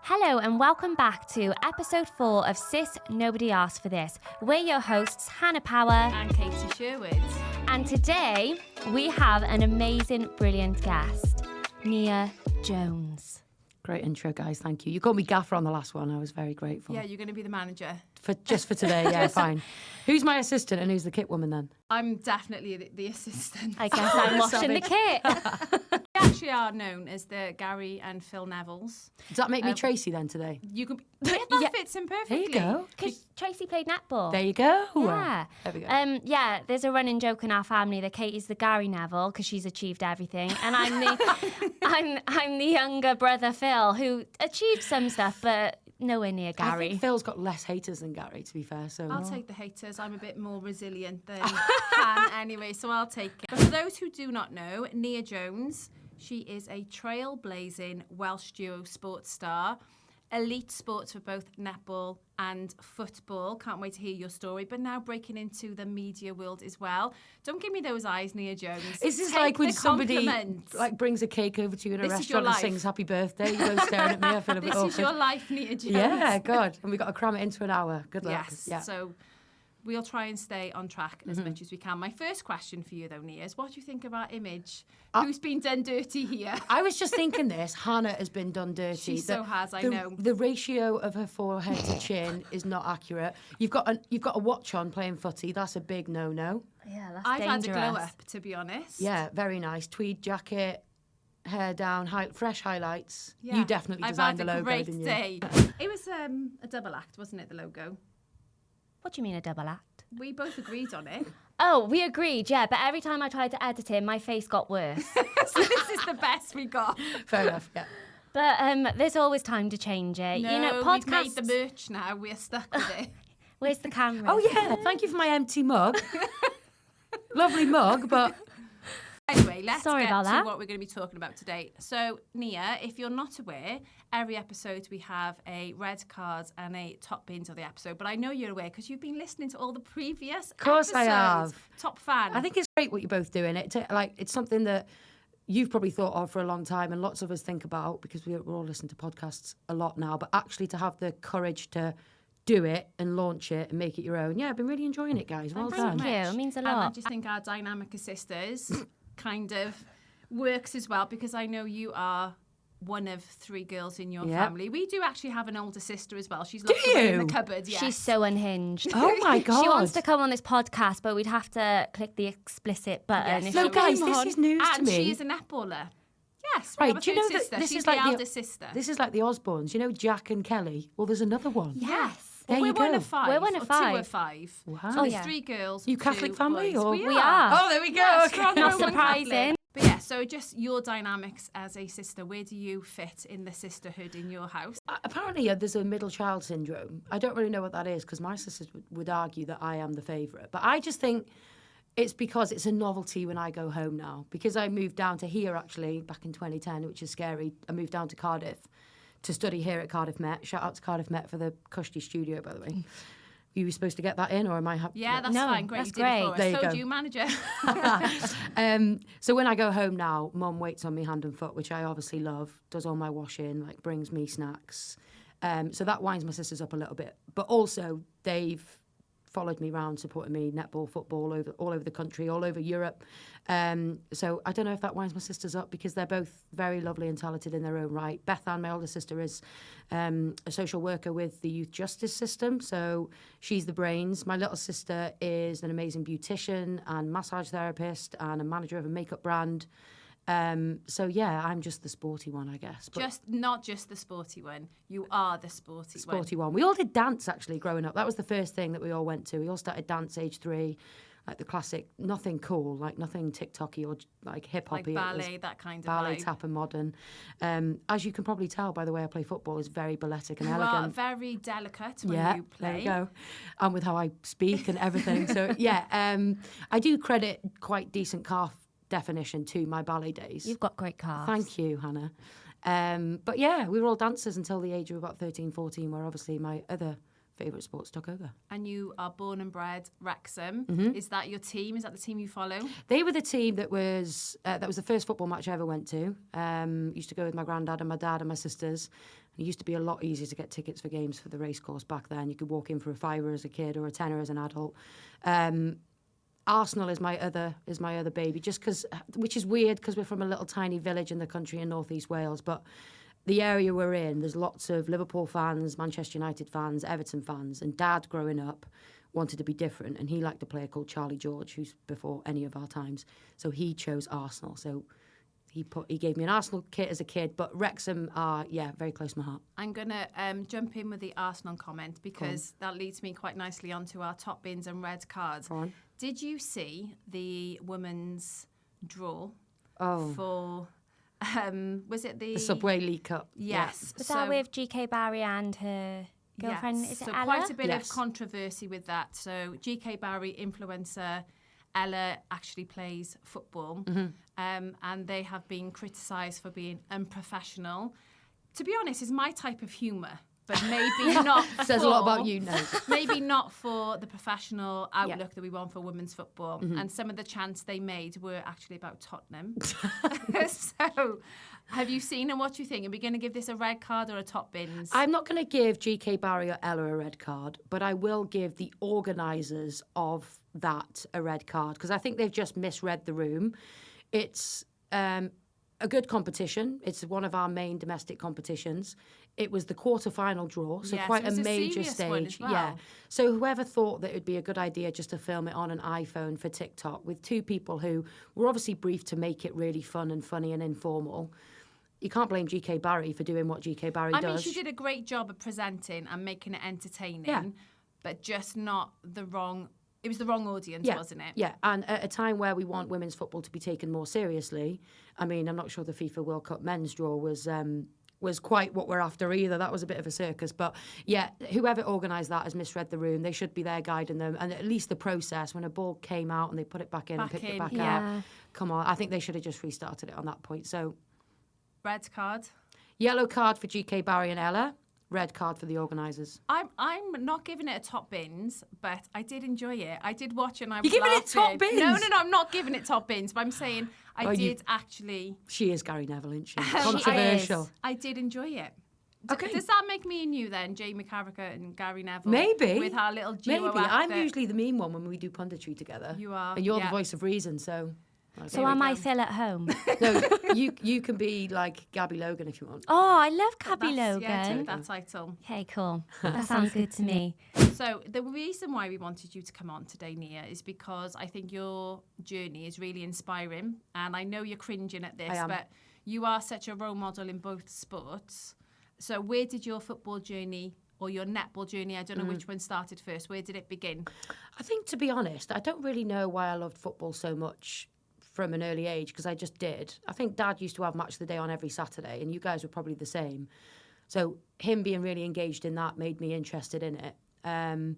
Hello and welcome back to episode 4 of Sis Nobody Asked for This. We're your hosts, Hannah Power and Katie Sherwood. And today we have an amazing, brilliant guest, Nia Jones. Great intro, guys. Thank you. You called me gaffer on the last one. I was very grateful. Yeah, you're going to be the manager. For today, yeah, fine. Who's my assistant and who's the kit woman then? I'm definitely the assistant. I guess I'm washing the kit. We actually are known as the Gary and Phil Nevilles. Does that make me Tracy then today? You can. That fits in perfectly. There you go. Because Tracy played netball. There you go. Yeah. There we go. Yeah, there's a running joke in our family that Katie's the Gary Neville because she's achieved everything, and I'm the I'm the younger brother Phil who achieved some stuff, but nowhere near I Gary. think Phil's got less haters than Gary, to be fair. So I'll take the haters. I'm a bit more resilient than Han anyway, so I'll take it. But for those who do not know, Nia Jones, she is a trailblazing Welsh duo sports star. Elite sports for both netball and football. Can't wait to hear your story. But now breaking into the media world as well. Don't give me those eyes, Nia Jones. Is this Take like when the somebody compliment. like brings a cake over to you in a This is restaurant your and life. sings happy birthday? You both staring at me. I feel a bit This awkward. is your life, Nia Jones. Yeah, God. And we got to cram it into an hour. Good luck. Yes. Yeah. So we'll try and stay on track as much as we can. My first question for you, though, Nia, is what do you think of our image? Who's been done dirty here? I was just thinking this. Hannah has been done dirty. She so has, I know. The ratio of her forehead to chin is not accurate. You've got a watch on playing footy. That's a big no-no. Yeah, that's I've dangerous. had a glow up, to be honest. Yeah, very nice. Tweed jacket, hair down, fresh highlights. Yeah. You definitely designed the I've logo, had a didn't great you? day. It was a double act, wasn't it, the logo? What do you mean a double act? We both agreed on it. Oh, we agreed, yeah, but every time I tried to edit it, my face got worse. So this is the best we got. Fair enough, yeah. But there's always time to change it. No, you know, we've podcasts. made the merch now. We're stuck with it. Where's the camera? Oh, yeah, thank you for my empty mug. Lovely mug, but... Anyway, let's Sorry get about to that. what we're going to be talking about today. So, Nia, if you're not aware, every episode we have a red card and a top bins of the episode. But I know you're aware because you've been listening to all the previous Of course I episodes. have. Top fan. I think it's great what you're both doing. It's something that you've probably thought of for a long time and lots of us think about because we're all listening to podcasts a lot now. But actually to have the courage to do it and launch it and make it your own. Yeah, I've been really enjoying it, guys. Well Thanks done. so you. much. It means a And I lot. just think our dynamic as sisters kind of works as well because I know you are one of 3 girls in your Yep. family. We do actually have an older sister as well. She's locked away in the you? cupboard. Yes. She's so unhinged. Oh, my God. She wants to come on this podcast, but we'd have to click the explicit button. Yes. if No, she No, guys, came this on. is news to And me. she is a netballer. Yes, we Right, have a do you third know that sister. this She's is like the the- eldest sister. This is like the Osbournes. You know Jack and Kelly? Well, there's another one. Yes. There we're you one go. of 5. We're one of or 5. 2 of 5. Wow. So Oh, there's yeah. 3 girls. You 2 Catholic family, boys. or- We We are. are. Oh, there we go. Yeah, Okay. strong Not Roman surprising. Catholic. But yeah, so just your dynamics as a sister, where do you fit in the sisterhood in your house? Apparently, there's a middle child syndrome. I don't really know what that is because my sisters would argue that I am the favourite. But I just think it's because it's a novelty when I go home now. Because I moved down to here, actually, back in 2010, which is scary. I moved down to Cardiff to study here at Cardiff Met. Shout out to Cardiff Met for the Cushy studio, by the way. You were supposed to get that in, or am I happy? Yeah, that's No, fine. Great, that's you did great. it for us. There you Told go. you, manager. So when I go home now, Mum waits on me hand and foot, which I obviously love, does all my washing, like brings me snacks. So that winds my sisters up a little bit. But also, they've followed me around, supporting me netball, football, all over the country, all over Europe. So I don't know if that winds my sisters up because they're both very lovely and talented in their own right. Beth Ann, my older sister, is a social worker with the youth justice system. So she's the brains. My little sister is an amazing beautician and massage therapist and a manager of a makeup brand. So yeah, I'm just the sporty one, I guess. But Not just the sporty one. You are the sporty one. we all did dance actually growing up. That was the first thing that we all went to. We all started dance age 3, like the classic, nothing cool, like nothing TikTok-y or like hip-hop-y. Like ballet, that kind of ballet, vibe. tap and modern. As you can probably tell by the way I play football, is very balletic and You are elegant. very delicate when Yeah, you play. there you go. And with how I speak and everything. So yeah, I do credit quite decent calf definition to my ballet days. You've got great calves. Thank you, Hannah. But yeah, we were all dancers until the age of about 13, 14, where obviously my other favourite sports took over. And you are born and bred Wrexham. Mm-hmm. Is that your team? Is that the team you follow? They were the team that was the first football match I ever went to. Used to go with my granddad and my dad and my sisters. It used to be a lot easier to get tickets for games for the racecourse back then. You could walk in for a £5 as a kid or a £10 as an adult. Arsenal is my other baby, just because, which is weird because we're from a little tiny village in the country in North East Wales, but the area we're in, there's lots of Liverpool fans, Manchester United fans, Everton fans, and Dad, growing up, wanted to be different, and he liked a player called Charlie George, who's before any of our times, so he chose Arsenal. So he gave me an Arsenal kit as a kid, but Wrexham are, very close to my heart. I'm going to jump in with the Arsenal comment because that leads me quite nicely onto our top bins and red cards. Go on. Did you see the women's draw for... was it the Subway League Cup? Yes. Was that with GK Barry and her girlfriend? Yes. Is it so Ella? quite a bit of controversy with that. So GK Barry influencer Ella actually plays football, and they have been criticised for being unprofessional. To be honest, it's my type of humour. But maybe not Says a lot about you now. Maybe not for the professional outlook that we want for women's football. And some of the chants they made were actually about Tottenham. So, have you seen and what do you think? Are we going to give this a red card or a top bins? I'm not going to give GK Barry or Ella a red card, but I will give the organisers of that a red card because I think they've just misread the room. It's a good competition. It's one of our main domestic competitions. It was the quarter-final draw, so quite a major stage. Well. Yeah. So whoever thought that it would be a good idea just to film it on an iPhone for TikTok with two people who were obviously briefed to make it really fun and funny and informal, you can't blame GK Barry for doing what GK Barry does. I mean, she did a great job of presenting and making it entertaining, but just not the wrong... It was the wrong audience, wasn't it? Yeah, and at a time where we want women's football to be taken more seriously, I mean, I'm not sure the FIFA World Cup men's draw was quite what we're after either. That was a bit of a circus. But yeah, whoever organised that has misread the room. They should be there guiding them. And at least the process, when a ball came out and they put it back in and picked it back out, come on, I think they should have just restarted it on that point. So, red card. Yellow card for GK Barry and Ella. Red card for the organisers. I'm not giving it a top bins, but I did enjoy it. I did watch it and I was You're giving laughing. it top bins? No, I'm not giving it top bins, but I'm saying I did actually... She is Gary Neville, isn't she? Controversial. I did enjoy it. Okay. Does that make me and you then, Jay McCarricker and Gary Neville? Maybe. With our little duo Maybe. I'm usually the mean one when we do punditry together. You are. And you're the voice of reason, so... So am I Phil at home? No, you can be like Gabby Logan if you want. Oh, I love Gabby Logan. Yeah, take that title. Okay, cool. That sounds good to me. So the reason why we wanted you to come on today, Nia, is because I think your journey is really inspiring. And I know you're cringing at this, but you are such a role model in both sports. So where did your football journey or your netball journey, I don't know which one started first, where did it begin? I think, to be honest, I don't really know why I loved football so much from an early age, because I just did. I think Dad used to have Match of the Day on every Saturday, and you guys were probably the same. So him being really engaged in that made me interested in it. And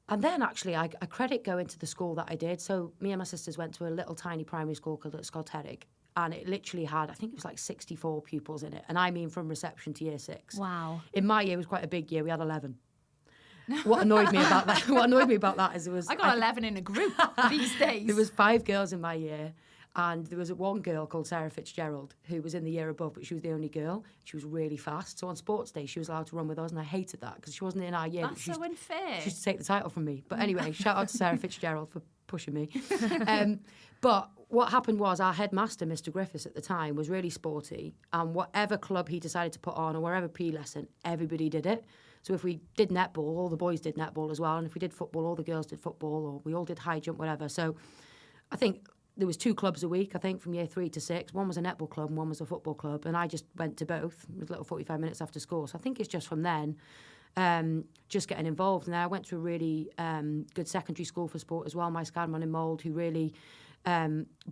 then, actually, I credit going to the school that I did. So me and my sisters went to a little tiny primary school called Scotherig, and it literally had, I think it was like 64 pupils in it, and I mean from reception to year 6. Wow. In my year, it was quite a big year. We had 11. What annoyed me about that is there was... I got 11 in a group these days. There was 5 girls in my year, and there was one girl called Sarah Fitzgerald who was in the year above, but she was the only girl. She was really fast. So on sports day, she was allowed to run with us, and I hated that because she wasn't in our year. That's so unfair. She used to take the title from me. But anyway, shout out to Sarah Fitzgerald for pushing me. But what happened was our headmaster, Mr. Griffiths at the time, was really sporty, and whatever club he decided to put on or wherever PE lesson, everybody did it. So if we did netball, all the boys did netball as well. And if we did football, all the girls did football, or we all did high jump, whatever. So I think there was 2 clubs a week, I think, from year 3 to 6. One was a netball club and one was a football club. And I just went to both. It was little 45 minutes after school. So I think it's just from then, just getting involved. And then I went to a really good secondary school for sport as well, my Scanman in Mould, who really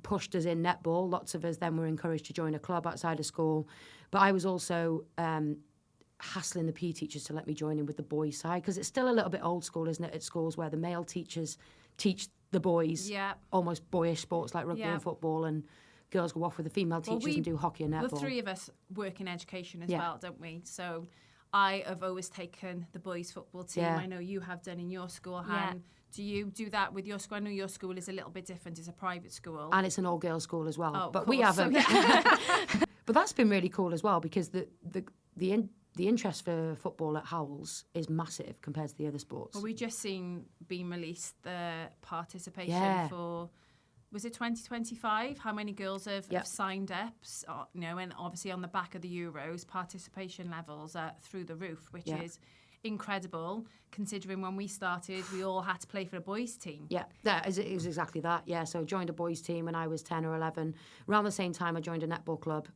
pushed us in netball. Lots of us then were encouraged to join a club outside of school. But I was also... hassling the PE teachers to let me join in with the boys' side, because it's still a little bit old school, isn't it, at schools where the male teachers teach the boys almost boyish sports like rugby and football, and girls go off with the female teachers and do hockey and netball. The 3 of us work in education as well, don't we? So I have always taken the boys' football team. I know you have done in your school, Han. Do you do that with your school? I know your school is a little bit different. It's a private school. And it's an all-girls school as well. Oh, but we haven't. But that's been really cool as well, because the the interest for football at Howells is massive compared to the other sports. Well, we just seen being released the participation for, was it 2025? How many girls have signed up? And obviously on the back of the Euros, participation levels are through the roof, which is incredible, considering when we started, we all had to play for a boys' team. Yeah, it was exactly that. Yeah, so I joined a boys' team when I was 10 or 11. Around the same time, I joined a netball club.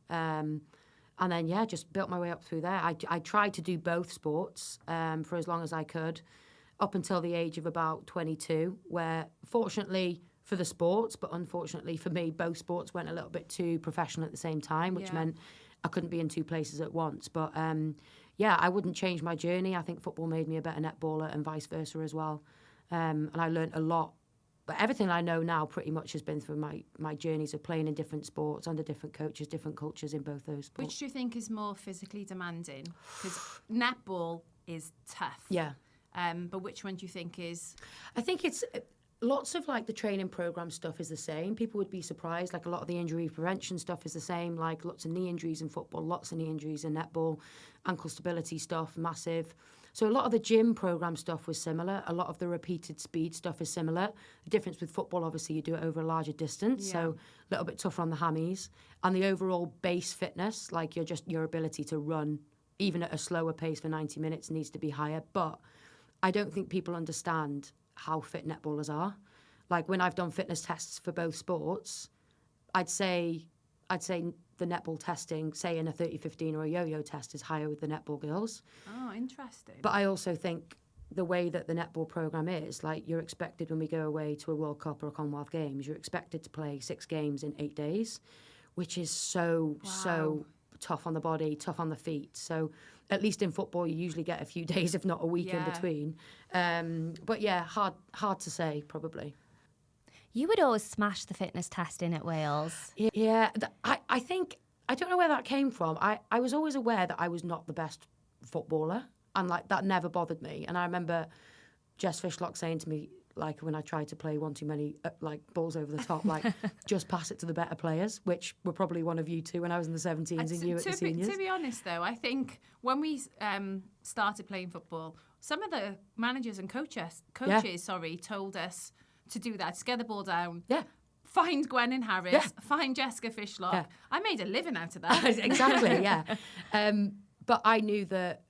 And then, just built my way up through there. I tried to do both sports for as long as I could, up until the age of about 22, where fortunately for the sports, but unfortunately for me, both sports went a little bit too professional at the same time, which meant I couldn't be in two places at once. But I wouldn't change my journey. I think football made me a better netballer and vice versa as well. And I learned a lot. But everything I know now pretty much has been through my journeys of playing in different sports, under different coaches, different cultures in both those sports. Which do you think is more physically demanding? Because netball is tough. Yeah. But which one do you think is? I think it's lots of like the training program stuff is the same. People would be surprised. Like a lot of the injury prevention stuff is the same. Like lots of knee injuries in football, lots of knee injuries in netball, ankle stability stuff, massive. So a lot of the gym program stuff was similar. A lot of the repeated speed stuff is similar. The difference with football, obviously, you do it over a larger distance, so a little bit tougher on the hammies. And the overall base fitness, like your ability to run, even at a slower pace for 90 minutes, needs to be higher. But I don't think people understand how fit netballers are. Like when I've done fitness tests for both sports, I'd say the netball testing, say in a 30-15 or a yo-yo test, is higher with the netball girls. Oh, interesting. But I also think the way that the netball program is, like you're expected when we go away to a World Cup or a Commonwealth Games, you're expected to play 6 games in 8 days, which is so tough on the body, tough on the feet. So at least in football, you usually get a few days, if not a week in between. But hard to say, probably. You would always smash the fitness testing at Wales. Yeah, I think, I don't know where that came from. I was always aware that I was not the best footballer, and like that never bothered me. And I remember Jess Fishlock saying to me, like when I tried to play one too many like balls over the top, like just pass it to the better players, which were probably one of you two when I was in the 17s and you at the seniors. To be honest, though, I think when we started playing football, some of the managers and coaches, told us to do that, to get the ball down. Yeah. Find Gwen and Harris, find Jessica Fishlock. Yeah. I made a living out of that. Exactly, yeah. But I knew that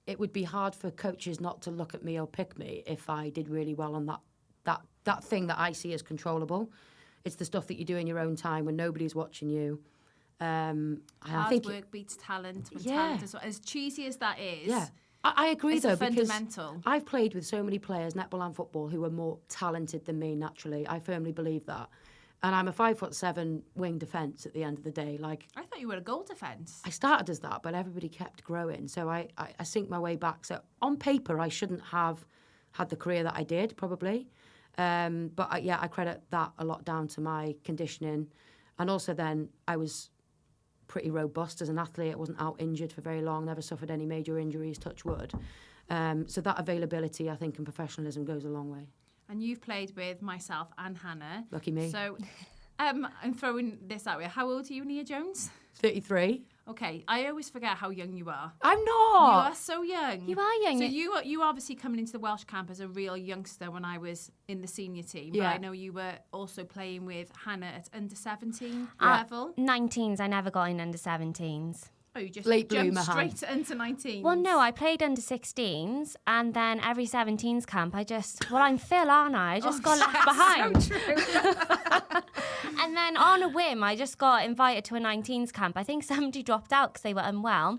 it would be hard for coaches not to look at me or pick me if I did really well on that thing that I see as controllable. It's the stuff that you do in your own time when nobody's watching you. Hard work beats talent. Talent is, as cheesy as that is. Yeah. I agree, though, because I've played with so many players, netball and football, who are more talented than me naturally. I firmly believe that. And I'm a 5'7" wing defence at the end of the day. Like I thought you were a goal defence. I started as that, but everybody kept growing. So I sink my way back. So on paper, I shouldn't have had the career that I did, probably. But I credit that a lot down to my conditioning. And also then I was pretty robust as an athlete. I wasn't out injured for very long, never suffered any major injuries, touch wood. So that availability, I think, and professionalism goes a long way. And you've played with myself and Hannah. Lucky me. So I'm throwing this out here. How old are you, Nia Jones? 33. Okay, I always forget how young you are. I'm not. You are so young. You are young. So you obviously coming into the Welsh camp as a real youngster when I was in the senior team. Yeah. But I know you were also playing with Hannah at under 17 level. 19s, I never got in under 17s. Oh, you just Late jumped bloomer, straight to under 19s. Well, no, I played under 16s, and then every 17s camp, I'm Phil, aren't I? I just got left behind. So true. And then on a whim, I just got invited to a 19s camp. I think somebody dropped out because they were unwell,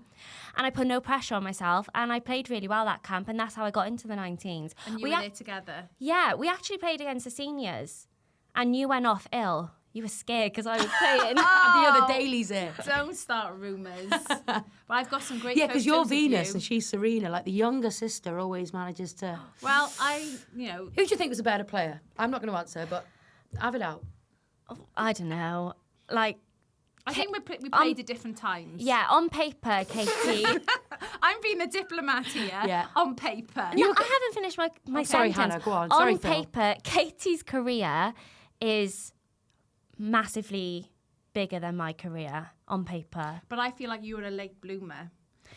and I put no pressure on myself, and I played really well that camp, and that's how I got into the 19s. And you were there together? Yeah, we actually played against the seniors, and you went off ill. You were scared because I was playing. The other dailies here. Don't start rumours. But I've got some great because you're Venus you. and she's Serena. Like the younger sister always manages to. Well, Who do you think was a better player? I'm not going to answer, but have it out. I don't know. Like, I think we played at different times. Yeah, on paper, Katie. I'm being a diplomat here. Yeah. On paper. No, I haven't finished my sorry, sentence. Hannah, go on. On Sorry, Phil. paper, Katie's career is massively bigger than my career on paper. But I feel like you were a late bloomer.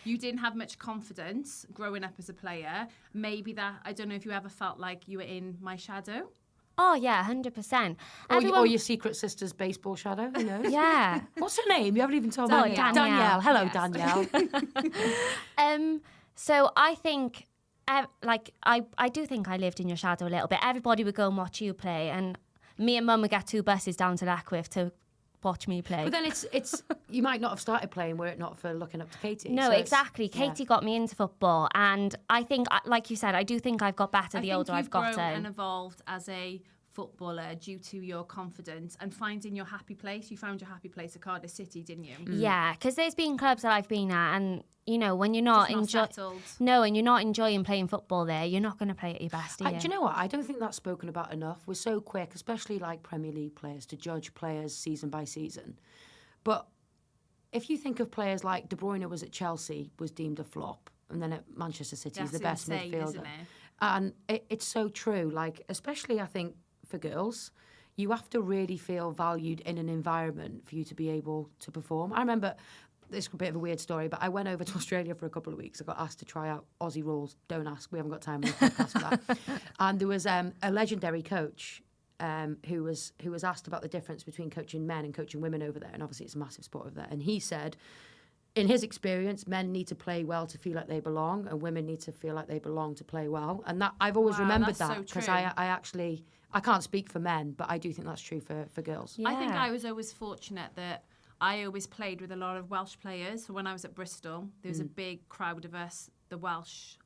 you didn't have much confidence growing up as a player. Maybe that, I don't know if you ever felt like you were in my shadow. Oh, yeah, 100%. Or your secret sister's baseball shadow, who knows? Yeah. What's her name? You haven't even told me. Danielle. Danielle. Hello, Yes. Danielle. So I think, I do think I lived in your shadow a little bit. Everybody would go and watch you play, and me and Mum would get 2 buses down to Leckwith to watch me play. But then it's you might not have started playing were it not for looking up to Katie. No, So exactly. Katie got me into football, and I think, like you said, I do think I've got better the older I've gotten. I think you've grown and evolved as a footballer due to your confidence and finding your happy place. You found your happy place at Cardiff City, didn't you? Yeah, because there's been clubs that I've been at, and you know, when you're not settled. and you're not enjoying playing football there, you're not going to play at your best. Do you know what? I don't think that's spoken about enough. We're so quick, especially like Premier League players, to judge players season by season. But if you think of players like De Bruyne was at Chelsea, was deemed a flop, and then at Manchester City is the best midfielder. Isn't it? And it's so true. Like, especially I think for girls, you have to really feel valued in an environment for you to be able to perform. I remember, this is a bit of a weird story, but I went over to Australia for a couple of weeks. I got asked to try out Aussie rules. Don't ask, we haven't got time on the podcast for that. And there was a legendary coach who was asked about the difference between coaching men and coaching women over there. And obviously it's a massive sport over there. And he said, in his experience, men need to play well to feel like they belong, and women need to feel like they belong to play well. And that I've always remembered that, because I can't speak for men, but I do think that's true for girls. Yeah. I think I was always fortunate that I always played with a lot of Welsh players. So when I was at Bristol, there was a big crowd of us, the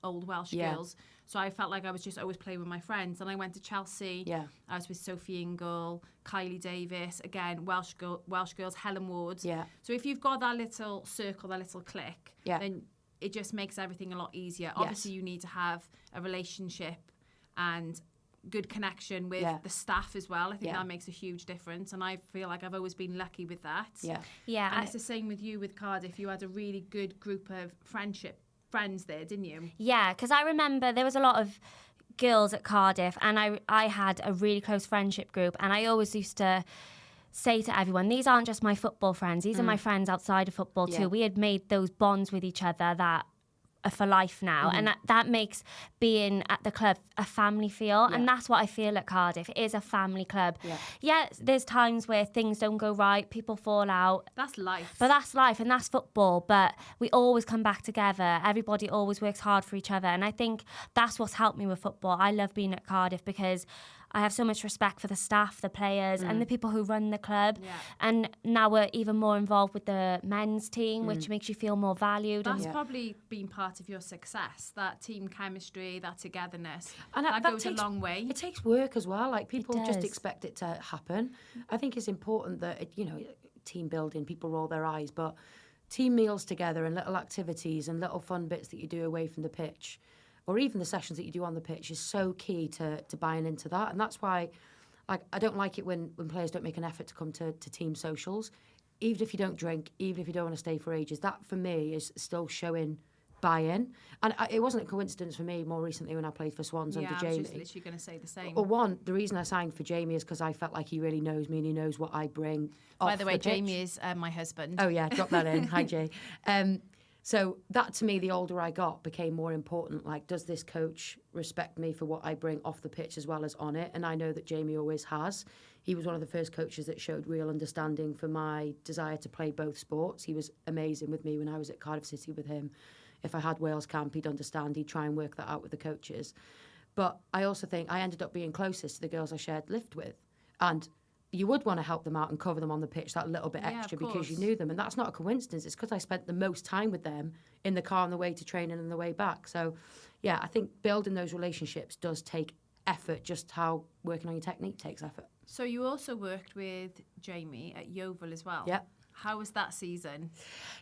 old Welsh girls. So I felt like I was just always playing with my friends. And I went to Chelsea. Yeah. I was with Sophie Ingle, Kylie Davis, again, Welsh girls, Helen Ward. Yeah. So if you've got that little circle, that little clique, then it just makes everything a lot easier. Obviously, you need to have a relationship and good connection with the staff as well. I think that makes a huge difference, and I feel like I've always been lucky with that. Yeah. And it's the same with you with Cardiff. You had a really good group of friends there, didn't you? Yeah, because I remember there was a lot of girls at Cardiff, and I had a really close friendship group, and I always used to say to everyone, these aren't just my football friends, these are my friends outside of football too. We had made those bonds with each other that are for life now, and that makes being at the club a family feel, and that's what I feel at Cardiff. It is a family club. There's times where things don't go right, people fall out. That's life. But that's life, and that's football. But we always come back together. Everybody always works hard for each other, and I think that's what's helped me with football. I love being at Cardiff because I have so much respect for the staff, the players, and the people who run the club. And now we're even more involved with the men's team, which makes you feel more valued. That's probably been part of your success, that team chemistry, that togetherness. And that goes a long way. It takes work as well. Like, people just does. expect it to happen. I think it's important that, team building, people roll their eyes, but team meals together and little activities and little fun bits that you do away from the pitch, or even the sessions that you do on the pitch, is so key to buying into that. And that's why, like, I don't like it when players don't make an effort to come to team socials. Even if you don't drink, even if you don't want to stay for ages, that for me is still showing buy-in. And it wasn't a coincidence for me more recently when I played for Swans under Jamie. I was just literally going to say the same. Well, the reason I signed for Jamie is because I felt like he really knows me and he knows what I bring. By the way, pitch. Jamie is my husband. Oh yeah, drop that in. Hi, Jay. So that, to me, the older I got, became more important. Like, does this coach respect me for what I bring off the pitch as well as on it? And I know that Jamie always has. He was one of the first coaches that showed real understanding for my desire to play both sports. He was amazing with me when I was at Cardiff City with him. If I had Wales camp, he'd understand. He'd try and work that out with the coaches. But I also think I ended up being closest to the girls I shared lift with. And you would want to help them out and cover them on the pitch that little bit extra because you knew them. And that's not a coincidence. It's because I spent the most time with them in the car on the way to training and the way back. So, yeah, I think building those relationships does take effort, just how working on your technique takes effort. So you also worked with Jamie at Yeovil as well. Yeah. How was that season?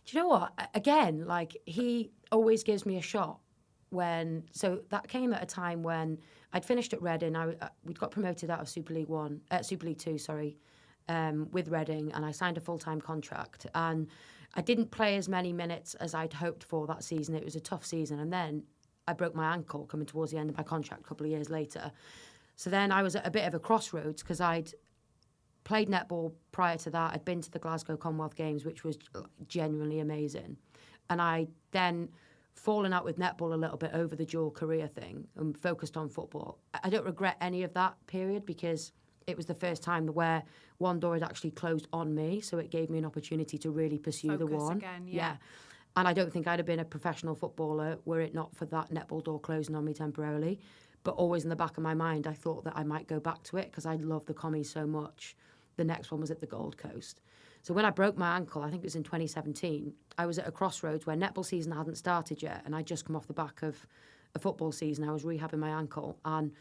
Do you know what? Again, like, he always gives me a shot. So that came at a time when I'd finished at Reading. We'd got promoted out of Super League 2, with Reading, and I signed a full-time contract. And I didn't play as many minutes as I'd hoped for that season. It was a tough season. And then I broke my ankle coming towards the end of my contract a couple of years later. So then I was at a bit of a crossroads because I'd played netball prior to that. I'd been to the Glasgow Commonwealth Games, which was genuinely amazing. And I then fallen out with netball a little bit over the dual career thing and focused on football. I don't regret any of that period because it was the first time where one door had actually closed on me. So it gave me an opportunity to really pursue the one. Again, yeah. And I don't think I'd have been a professional footballer were it not for that netball door closing on me temporarily. But always in the back of my mind, I thought that I might go back to it because I love the commies so much. The next one was at the Gold Coast. So when I broke my ankle, I think it was in 2017, I was at a crossroads where netball season hadn't started yet, and I'd just come off the back of a football season. I was rehabbing my ankle, and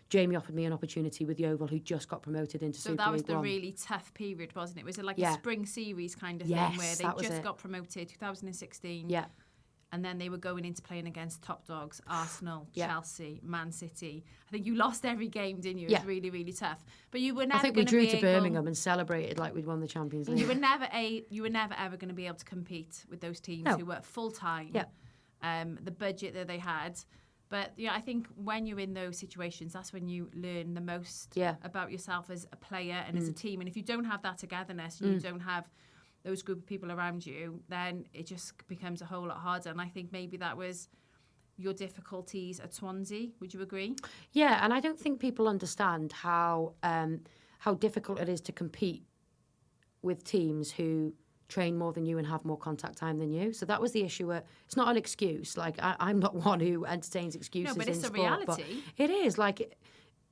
Jamie offered me an opportunity with Yeovil, who just got promoted into Super League 1. So that was the really tough period, wasn't it? Was it like a spring series kind of thing where they just got promoted, 2016? Yeah. And then they were going into playing against top dogs, Arsenal, Chelsea, Man City. I think you lost every game, didn't you? It was really, really tough. But you were never. I think we drew to Birmingham and celebrated like we'd won the Champions League. You were never ever going to be able to compete with those teams who were full time. Yeah. The budget that they had. But I think when you're in those situations, that's when you learn the most about yourself as a player and as a team. And if you don't have that togetherness, and you don't have those group of people around you, then it just becomes a whole lot harder. And I think maybe that was your difficulties at Swansea. Would you agree? Yeah, and I don't think people understand how difficult it is to compete with teams who train more than you and have more contact time than you. So that was the issue. It's not an excuse. Like I'm not one who entertains excuses. No, but it's in a sport, reality. But it is like.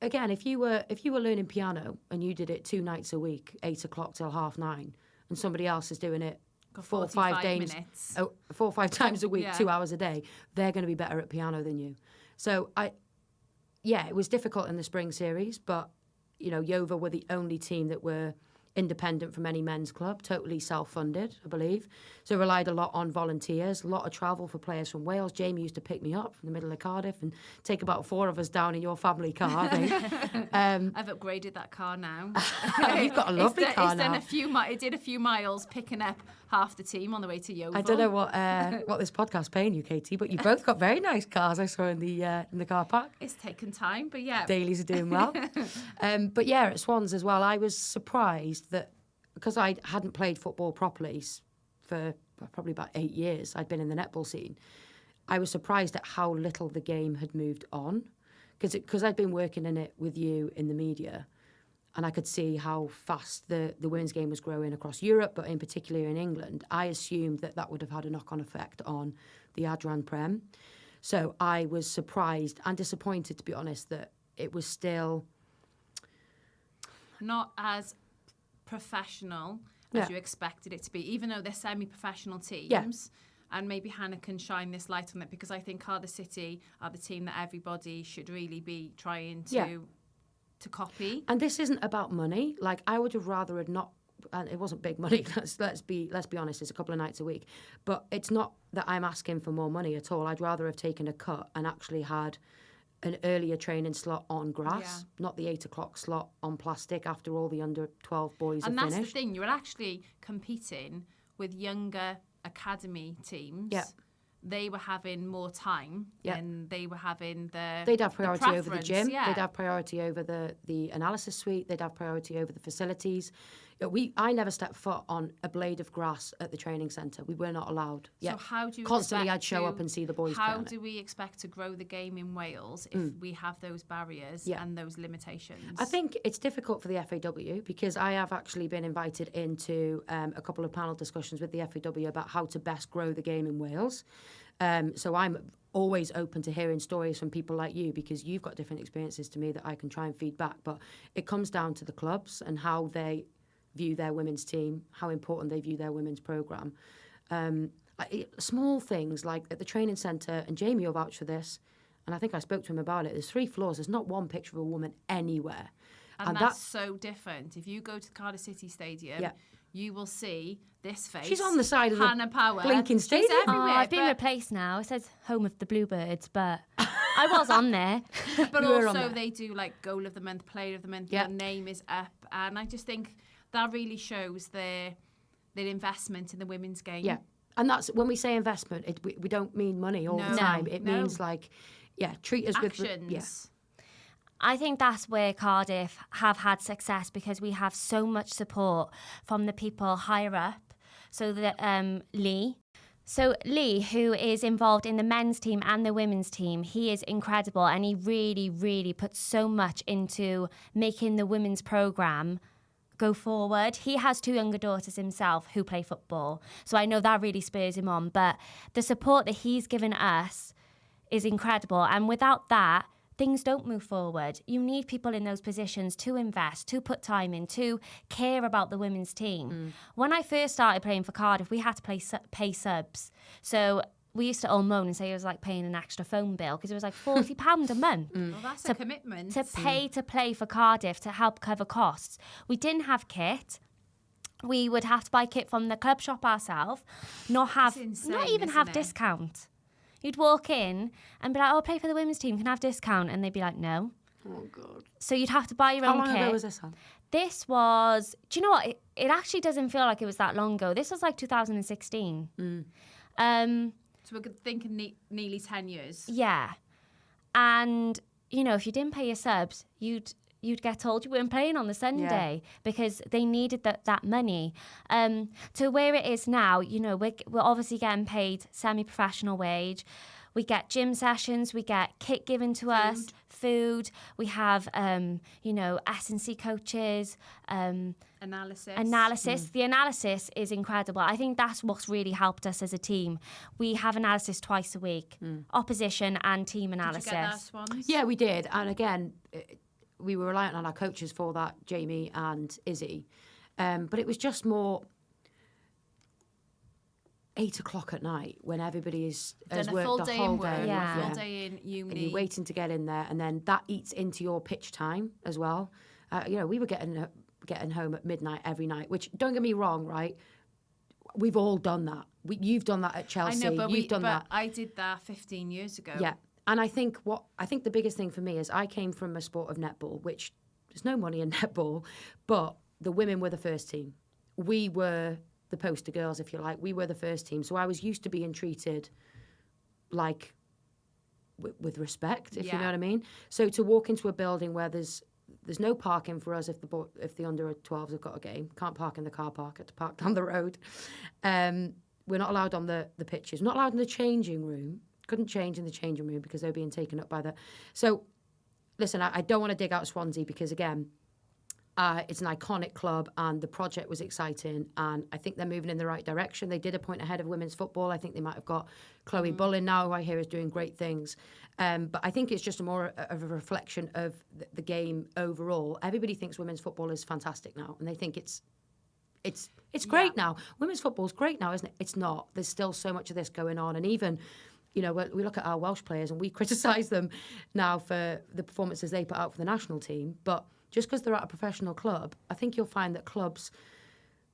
Again, if you were learning piano and you did it 2 nights a week, 8 o'clock till 9:30, and somebody else is doing it 4 or 5 days, 4 or 5 times a week, 2 hours a day, they're going to be better at piano than you. So it was difficult in the spring series, but Yeovil were the only team that were independent from any men's club, totally self-funded, I believe. So relied a lot on volunteers, a lot of travel for players from Wales. Jamie used to pick me up from the middle of Cardiff and take about 4 of us down in your family car, I think. I've upgraded that car now. You've got a lovely car now. It did a few miles picking up half the team on the way to Yeovil. I don't know what this podcast's paying you, Katie, but you both got very nice cars I saw in the car park. It's taken time, but yeah. Dailies are doing well. But yeah, at Swans as well, I was surprised that because I hadn't played football properly for probably about 8 years, I'd been in the netball scene, I was surprised at how little the game had moved on. Because I'd been working in it with you in the media, and I could see how fast the women's game was growing across Europe, but in particular in England. I assumed that would have had a knock-on effect on the Adran Prem. So I was surprised and disappointed, to be honest, that it was still not as professional as you expected it to be, even though they're semi-professional teams. Yeah. And maybe Hannah can shine this light on it, because I think Cardiff City are the team that everybody should really be trying to copy. And this isn't about money. Like, I would have rather had not, and it wasn't big money, let's be honest, it's a couple of nights a week. But it's not that I'm asking for more money at all. I'd rather have taken a cut and actually had an earlier training slot on grass, not the 8 o'clock slot on plastic after all the under 12 boys are finished. And that's the thing, you were actually competing with younger academy teams. Yeah. They were having more time and they were having they'd have priority over the gym. Yeah. They'd have priority over the analysis suite. They'd have priority over the facilities. I never stepped foot on a blade of grass at the training centre. We were not allowed. So how do you constantly I'd show up and see the boys. How do we expect to grow the game in Wales if we have those barriers and those limitations? I think it's difficult for the FAW, because I have actually been invited into a couple of panel discussions with the FAW about how to best grow the game in Wales. So I'm always open to hearing stories from people like you, because you've got different experiences to me that I can try and feed back. But it comes down to the clubs and how they view their women's team, how important they view their women's programme. Small things like at the training centre, and Jamie will vouch for this, and I think I spoke to him about it, there's 3 floors, there's not one picture of a woman anywhere. And that's so different. If you go to the Cardiff City Stadium, you will see this face. She's on the side of Hannah the Power. blinking stadium. She's everywhere. I've been replaced now. It says home of the Bluebirds, but I was on there. But also they do like goal of the month, player of the month, your name is up. And I just think that really shows their investment in the women's game. Yeah. And that's when we say investment, we don't mean money all the time. It means like, treat us actions. with I think that's where Cardiff have had success, because we have so much support from the people higher up. So that Lee, So Lee, who is involved in the men's team and the women's team, he is incredible, and he really, really puts so much into making the women's programme go forward. He has 2 younger daughters himself who play football, so I know that really spurs him on. But the support that he's given us is incredible, and without that, things don't move forward. You need people in those positions to invest, to put time in, to care about the women's team. When I first started playing for Cardiff, we had to pay subs. So we used to all moan and say it was like paying an extra phone bill because it was like £40 a month. Well, that's a commitment. To pay to play for Cardiff to help cover costs. We didn't have kit. We would have to buy kit from the club shop ourselves, not even have discount. You'd walk in and be like, "Oh, I'll play for the women's team. Can I have discount?" And they'd be like, "No." Oh, God. So you'd have to buy your own kit. How long ago was this, Helen? This was, do you know what? It actually doesn't feel like it was that long ago. This was like 2016. So we're thinking nearly 10 years. Yeah. And, you know, if you didn't pay your subs, you'd get told you weren't playing on the Sunday because they needed that money. To where it is now, you know, we're obviously getting paid semi-professional wage. We get gym sessions, we get kit given to us, food. We have, you know, S&C coaches. Analysis. The analysis is incredible. I think that's what's really helped us as a team. We have analysis twice a week, opposition and team analysis. Did you get that, Swans? Yeah, we did. And again, we were reliant on our coaches for that, Jamie and Izzy. But it was just more 8 o'clock at night when everybody has worked the whole day. A full day in uni. And you're waiting to get in there, and then that eats into your pitch time as well. You know, we were getting home at midnight every night, which, don't get me wrong, right? We've all done that. You've done that at Chelsea. I know, but you've done that. I did that 15 years ago. Yeah. And I think the biggest thing for me is I came from a sport of netball, which there's no money in netball, but the women were the first team. We were the poster girls, if you like. We were the first team. So I was used to being treated like with respect, if you know what I mean. So to walk into a building where there's no parking for us if the under 12s have got a game, can't park in the car park, had to park down the road. We're not allowed on the pitches, not allowed in the changing room. Couldn't change in the changing room because they were being taken up by the... So, listen, I don't want to dig out Swansea because, again, it's an iconic club and the project was exciting and I think they're moving in the right direction. They did a point ahead of women's football. I think they might have got Chloe Bullen now, who I hear is doing great things. But I think it's just more of a reflection of the game overall. Everybody thinks women's football is fantastic now and they think it's great now. Women's football's great now, isn't it? It's not. There's still so much of this going on. And even... You know, we look at our Welsh players and we criticise them now for the performances they put out for the national team. But just because they're at a professional club, I think you'll find that clubs,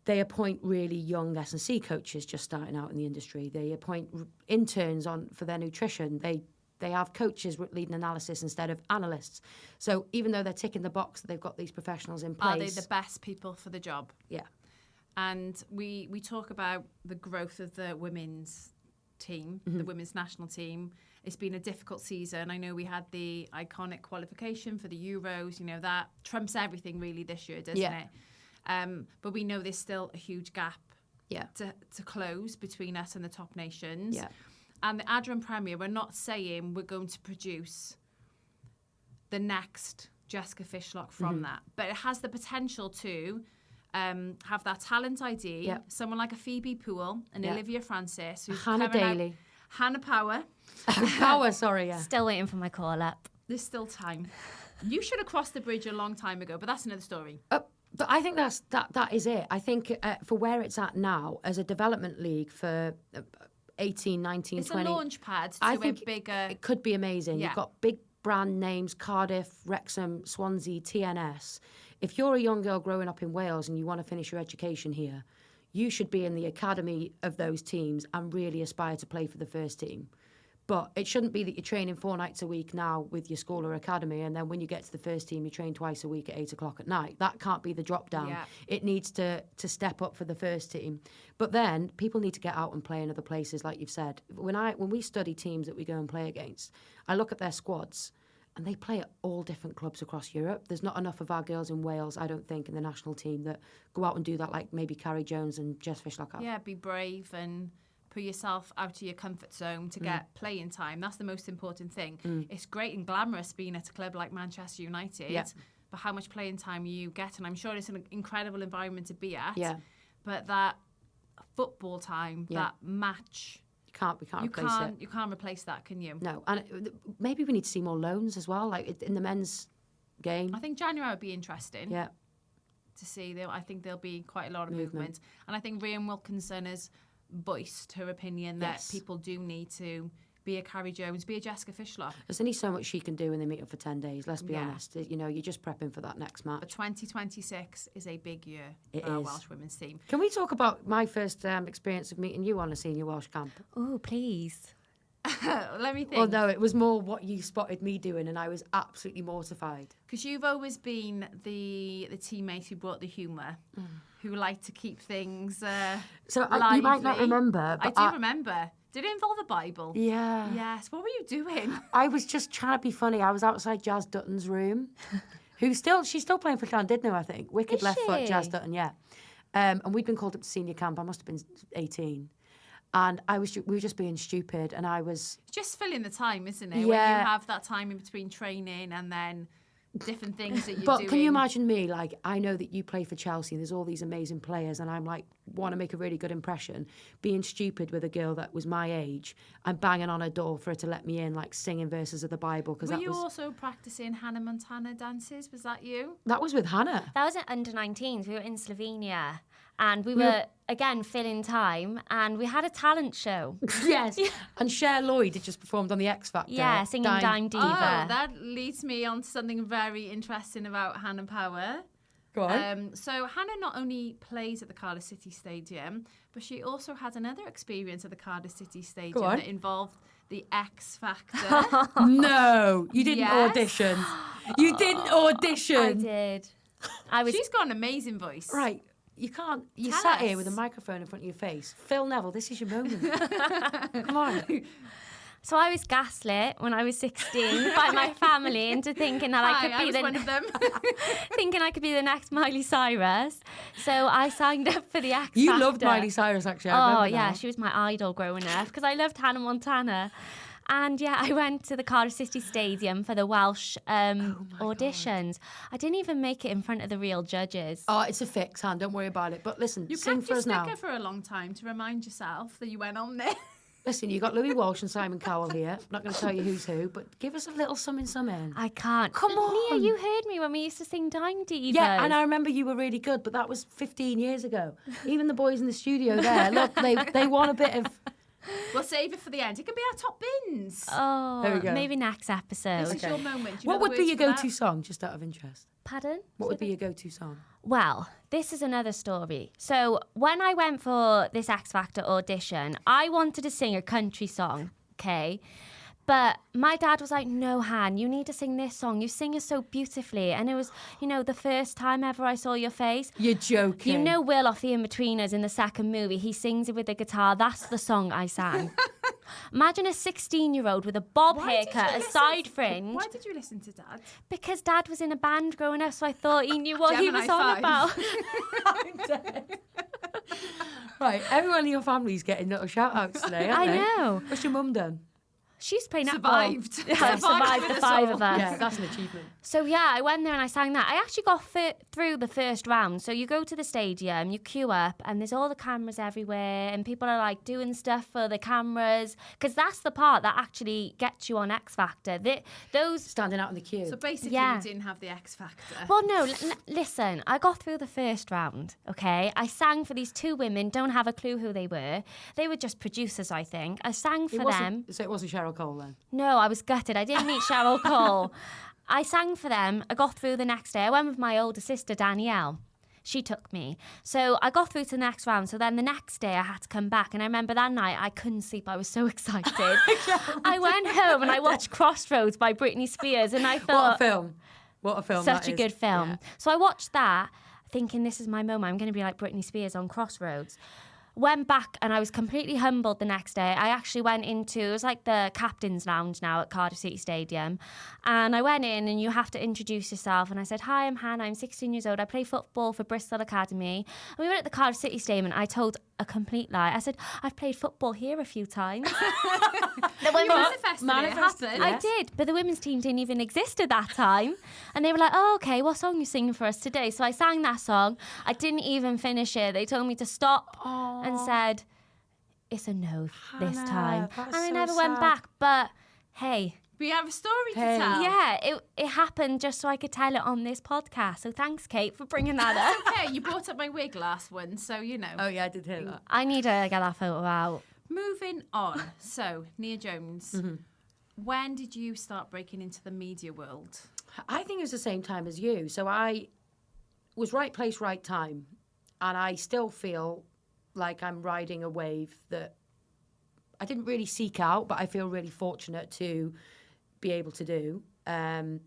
they appoint really young S&C coaches just starting out in the industry. They appoint interns for their nutrition. They have coaches leading analysis instead of analysts. So even though they're ticking the box that they've got these professionals in place... Are they the best people for the job? Yeah. And we talk about the growth of the women's team, the women's national team. It's been a difficult season. I know we had the iconic qualification for the Euros. You know, that trumps everything really this year, doesn't it? But we know there's still a huge gap to close between us and the top nations. Yeah. And the Adrian Premier, we're not saying we're going to produce the next Jessica Fishlock from that, but it has the potential to have that talent ID, someone like a Phoebe Poole, an Olivia Francis, who's Hannah Daly. Hannah Power. Still waiting for my call up. There's still time. You should have crossed the bridge a long time ago, but that's another story. But I think that is it. I think for where it's at now, as a development league for 18, 19, it's 20... It's a launch pad to I think a bigger... It could be amazing. You've got big brand names, Cardiff, Wrexham, Swansea, TNS. If you're a young girl growing up in Wales and you want to finish your education here, you should be in the academy of those teams and really aspire to play for the first team. But it shouldn't be that you're training 4 nights a week now with your school or academy, and then when you get to the first team, you train twice a week at 8 o'clock at night. That can't be the drop down. Yeah. It needs to step up for the first team. But then people need to get out and play in other places, like you've said. When we study teams that we go and play against, I look at their squads, and they play at all different clubs across Europe. There's not enough of our girls in Wales, I don't think, in the national team that go out and do that, like maybe Carrie Jones and Jess Fishlock have. Yeah, be brave and put yourself out of your comfort zone to get playing time. That's the most important thing. It's great and glamorous being at a club like Manchester United, but how much playing time you get, and I'm sure it's an incredible environment to be at. Yeah. But that football time, that match, we can't replace it. You can't replace that, can you? No, and maybe we need to see more loans as well, like in the men's game. I think January would be interesting. Yeah. To see, I think there'll be quite a lot of movement. And I think Rhian Wilkinson has voiced her opinion that people do need to be a Carrie Jones, be a Jessica Fishlock. There's only so much she can do when they meet up for 10 days, let's be honest. You know, you're just prepping for that next match. But 2026 is a big year for our Welsh women's team. Can we talk about my first experience of meeting you on a senior Welsh camp? Oh, please. Let me think. Well, no, it was more what you spotted me doing, and I was absolutely mortified. Because you've always been the teammate who brought the humour, who liked to keep things So lively. you might not remember, but I do remember. Did it involve the Bible? Yeah. Yes. What were you doing? I was just trying to be funny. I was outside Jazz Dutton's room, she's still playing for Llandudno, I think. Wicked Is left foot, she? Jazz Dutton, yeah. And we'd been called up to senior camp. I must have been 18. And we were just being stupid, and I was... Just filling the time, isn't it? Yeah. When you have that time in between training and then different things that you're But doing. can you imagine me, like, I know that you play for Chelsea, and there's all these amazing players, and I'm like, want to make a really good impression, being stupid with a girl that was my age and banging on her door for her to let me in, like, singing verses of the Bible. Were you also practicing Hannah Montana dances? Was that you? That was with Hannah. That was at under 19s. We were in Slovenia. And we were, again, filling time. And we had a talent show. Yes. And Cher Lloyd had just performed on the X Factor. Yeah, singing Dime Diva. Oh, that leads me on to something very interesting about Hannah Power. Go on. So Hannah not only plays at the Cardiff City Stadium, but she also had another experience at the Cardiff City Stadium that involved the X Factor. No, you didn't Yes. audition. You didn't audition. I did. She's got an amazing voice. Right. You can't. You Tell sat here us. with a microphone in front of your face. Phil Neville, this is your moment. Come on. So I was gaslit when I was 16 by my family into thinking that I could be one of them. thinking I could be the next Miley Cyrus. So I signed up for the X Factor. You loved Miley Cyrus, actually. I remember yeah, that. she was my idol growing up because I loved Hannah Montana. And yeah, I went to the Cardiff City Stadium for the Welsh auditions. I didn't even make it in front of the real judges. Oh, it's a fix, Han. Don't worry about it. But listen, You sing kept for your us now. sticker for a long time to remind yourself that you went on there. Listen, you got Louis Walsh and Simon Cowell here. I'm not going to tell you who's who, but give us a little something. I can't. Come on. Nia, you heard me when we used to sing Dime Divas. Yeah, and I remember you were really good, but that was 15 years ago. Even the boys in the studio there, look, they want a bit of... We'll save it for the end. It can be our top bins. Oh, There we go. maybe next episode. This is your moment. Do you What know would the be words your for that? go-to song, just out of interest? Pardon? What would be your go-to song? Well, this is another story. So when I went for this X Factor audition, I wanted to sing a country song, okay? But my dad was like, no, Han, you need to sing this song. You sing it so beautifully. And it was, the first time ever I saw your face. You're joking. You know Will off the In-Betweeners in the second movie. He sings it with the guitar. That's the song I sang. Imagine a 16-year-old with a bob haircut, a side fringe. Why did you listen to Dad? Because Dad was in a band growing up, so I thought he knew what he was on about. I'm dead. Right, everyone in your family's getting little shout-outs today, aren't they? I know. What's your mum done? She's playing netball. Survived. Survived the five of us. Yeah, that's an achievement. So yeah, I went there and I sang that. I actually got through the first round. So you go to the stadium, you queue up, and there's all the cameras everywhere, and people are like doing stuff for the cameras, because that's the part that actually gets you on X Factor. Those. Standing out in the queue. So basically, Yeah. you didn't have the X Factor. Well, no, listen, I got through the first round, okay? I sang for these two women, don't have a clue who they were. They were just producers, I think. I sang for them. So it wasn't Cheryl Cole then? No, I was gutted. I didn't meet Cheryl Cole. I sang for them. I got through the next day. I went with my older sister, Danielle. She took me. So I got through to the next round. So then the next day I had to come back. And I remember that night I couldn't sleep. I was so excited. I went home and I watched Crossroads by Britney Spears. And I thought... What a film Such that a is. good film. Yeah. So I watched that thinking this is my moment. I'm going to be like Britney Spears on Crossroads. Went back and I was completely humbled the next day. I actually went into, it was like the captain's lounge now at Cardiff City Stadium. And I went in and you have to introduce yourself. And I said, hi, I'm Hannah, I'm 16 years old. I play football for Bristol Academy. And we were at the Cardiff City Stadium and I told a complete lie. I said, I've played football here a few times. You manifested it happened. I did, but the women's team didn't even exist at that time. And they were like, oh, okay, what song are you singing for us today? So I sang that song. I didn't even finish it. They told me to stop and said, it's a no this time. And I never went back. But hey. We have a story to tell. Yeah, it happened just so I could tell it on this podcast. So thanks, Kate, for bringing that up. Okay, you brought up my wig last one, so you know. Oh, yeah, I did hear that. I need to get that photo out. Moving on. So, Nia Jones, when did you start breaking into the media world? I think it was the same time as you. So I was right place, right time. And I still feel like I'm riding a wave that I didn't really seek out, but I feel really fortunate to be able to do. And